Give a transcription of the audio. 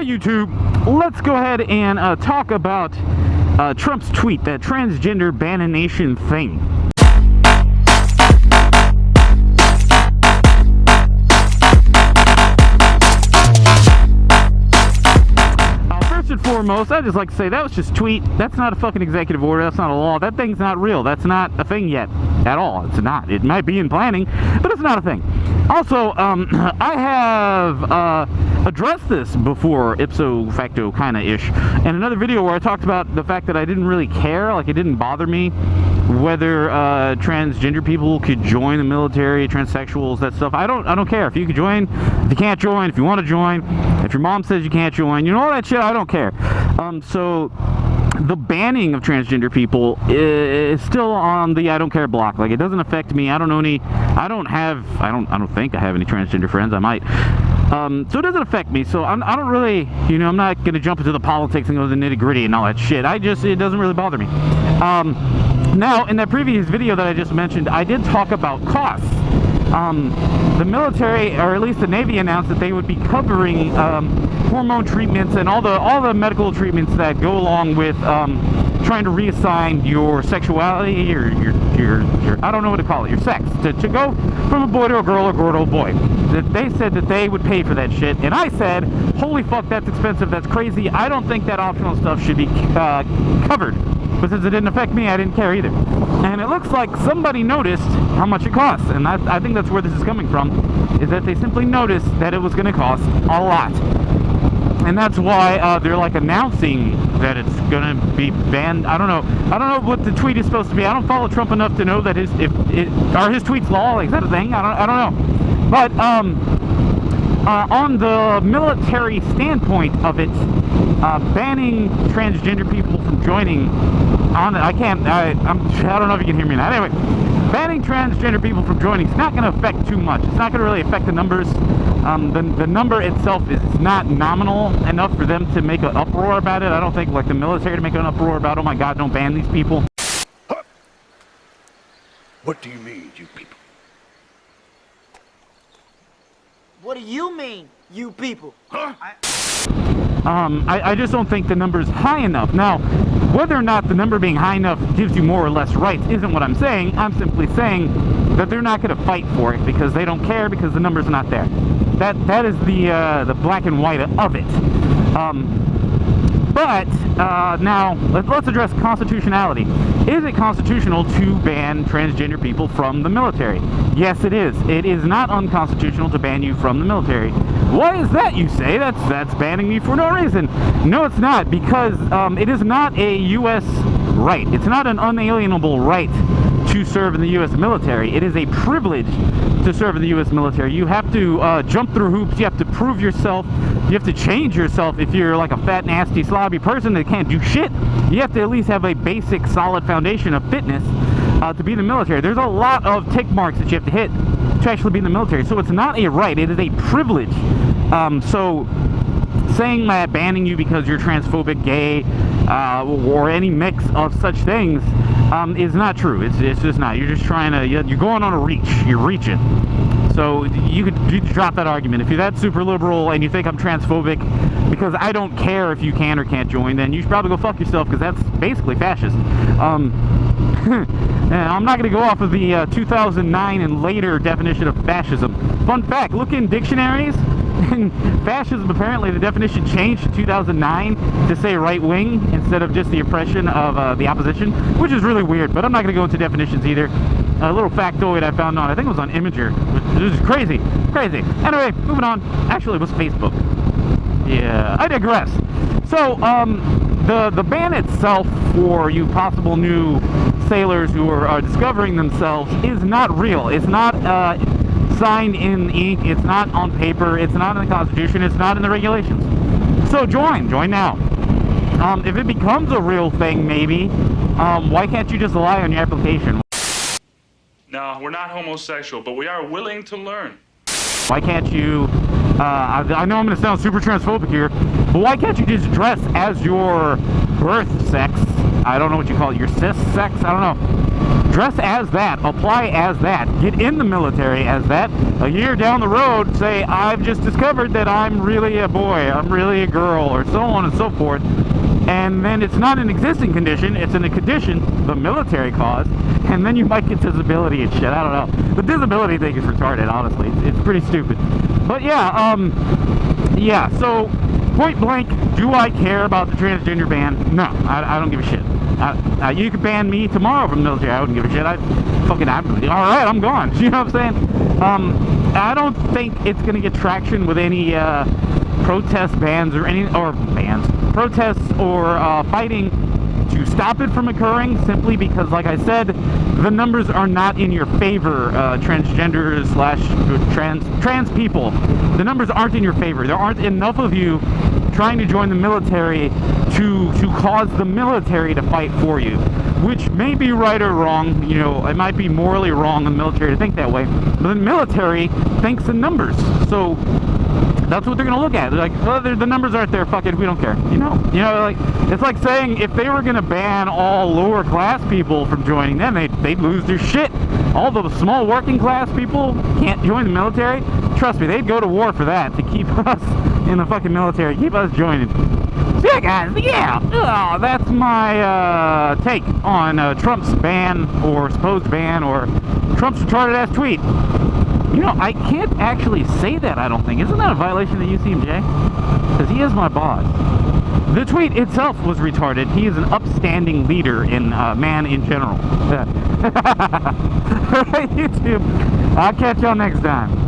Alright, YouTube, let's go ahead and talk about Trump's tweet, that transgender bannination thing. First and foremost, I'd just like to say that was just a tweet. That's not a fucking executive order. That's not a law. That thing's not real. That's not a thing yet. At all. It's not. It might be in planning, but it's not a thing. Also, I have addressed this before, ipso facto kind of ish, in another video where I talked about the fact that I didn't really care, like it didn't bother me whether transgender people could join the military, transsexuals, that stuff. I don't care if you can join, if you can't join, if you want to join, if your mom says you can't join, you know, all that shit. I don't care. So the banning of transgender people is still on the I don't care block. Like, it doesn't affect me. I don't know any. I don't think I have any transgender friends. I might. So it doesn't affect me. So I don't really, you know, I'm not gonna jump into the politics and go to the nitty gritty and all that shit. It doesn't really bother me. Now, in that previous video that I just mentioned, I did talk about costs. The military, or at least the Navy, announced that they would be covering hormone treatments and all the medical treatments that go along with trying to reassign your sexuality, or your I don't know what to call it, your sex, to go from a boy to a girl or girl to a boy. They said that they would pay for that shit, and I said, holy fuck, that's expensive, that's crazy. I don't think that optional stuff should be covered. But since it didn't affect me, I didn't care either. And it looks like somebody noticed how much it costs. And I think that's where this is coming from, is that they simply noticed that it was going to cost a lot. And that's why they're like announcing that it's going to be banned. I don't know what the tweet is supposed to be. I don't follow Trump enough to know that are his tweets law? Like, is that a thing? I don't know. But on the military standpoint of it, banning transgender people from joining I don't know if you can hear me now. Anyway, banning transgender people from joining is not going to affect too much. It's not going to really affect the numbers. The number itself is not nominal enough for them to make an uproar about it. I don't think, like, the military to make an uproar about, oh my god, don't ban these people. Huh? What do you mean, you people? What do you mean, you people? Huh? I just don't think the number's high enough. Now, whether or not the number being high enough gives you more or less rights isn't what I'm saying. I'm simply saying that they're not going to fight for it because they don't care, because the number's not there. That is the black and white of it. But now let's address constitutionality. Is it constitutional to ban transgender people from the military? Yes, it is. It is not unconstitutional to ban you from the military. Why is that, you say? That's banning me for no reason. No, it's not, because it is not a U.S. right. It's not an unalienable right to serve in the U.S. military. It is a privilege to serve in the U.S. military. You have to jump through hoops. You have to prove yourself. You have to change yourself. If you're like a fat, nasty, slobby person that can't do shit, you have to at least have a basic, solid foundation of fitness to be in the military. There's a lot of tick marks that you have to hit to actually be in the military. So it's not a right. It is a privilege. So saying that banning you because you're transphobic, gay, or any mix of such things is not true. It's just not. You're just trying to, you're going on a reach. You're reaching. So you could drop that argument. If you're that super liberal and you think I'm transphobic because I don't care if you can or can't join, then you should probably go fuck yourself, because that's basically fascist. I'm not going to go off of the 2009 and later definition of fascism. Fun fact, look in dictionaries. Fascism, apparently the definition changed in 2009 to say right-wing instead of just the oppression of the opposition, which is really weird, but I'm not going to go into definitions either. A little factoid I found on, I think it was on Imager, which is crazy. Anyway, moving on. Actually, it was Facebook. Yeah, I digress. So, the ban itself for you possible new sailors who are discovering themselves is not real. It's not signed in ink, it's not on paper, it's not in the Constitution, it's not in the regulations. So join now. If it becomes a real thing, maybe, why can't you just rely on your application? No, we're not homosexual, but we are willing to learn. Why can't you, I know I'm going to sound super transphobic here, but why can't you just dress as your birth sex? I don't know what you call it, your cis sex? I don't know. dress as that, apply as that, get in the military as that. A year down the road, say, I've just discovered that I'm really a boy, I'm really a girl, or so on and so forth. And then it's not an existing condition, it's in a condition, the military cause, and then you might get disability and shit. I don't know. The disability thing is retarded, honestly. It's pretty stupid. But yeah, yeah, so point blank, do I care about the transgender ban? No, I don't give a shit. You could ban me tomorrow from the military, I wouldn't give a shit. I'd alright, I'm gone. You know what I'm saying? I don't think it's gonna get traction with any protest bans or protests or fighting to stop it from occurring, simply because, like I said, the numbers are not in your favor. Transgenders / trans people, the numbers aren't in your favor. There aren't enough of you trying to join the military to cause the military to fight for you, which may be right or wrong. You know, it might be morally wrong in the military to think that way, but the military thinks in numbers, so that's what they're gonna look at. They're like, well, the numbers aren't there, fuck it, we don't care. You know, like, it's like saying if they were gonna ban all lower class people from joining, then they'd lose their shit. All the small working class people can't join the military. Trust me, they'd go to war for that, to keep us in the fucking military, keep us joining. So yeah, guys, yeah, that's my take on Trump's ban, or supposed ban, or Trump's retarded ass tweet. You know, I can't actually say that, I don't think. Isn't that a violation of the UCMJ? Because he is my boss. The tweet itself was retarded. He is an upstanding leader in man in general. Alright, YouTube. I'll catch y'all next time.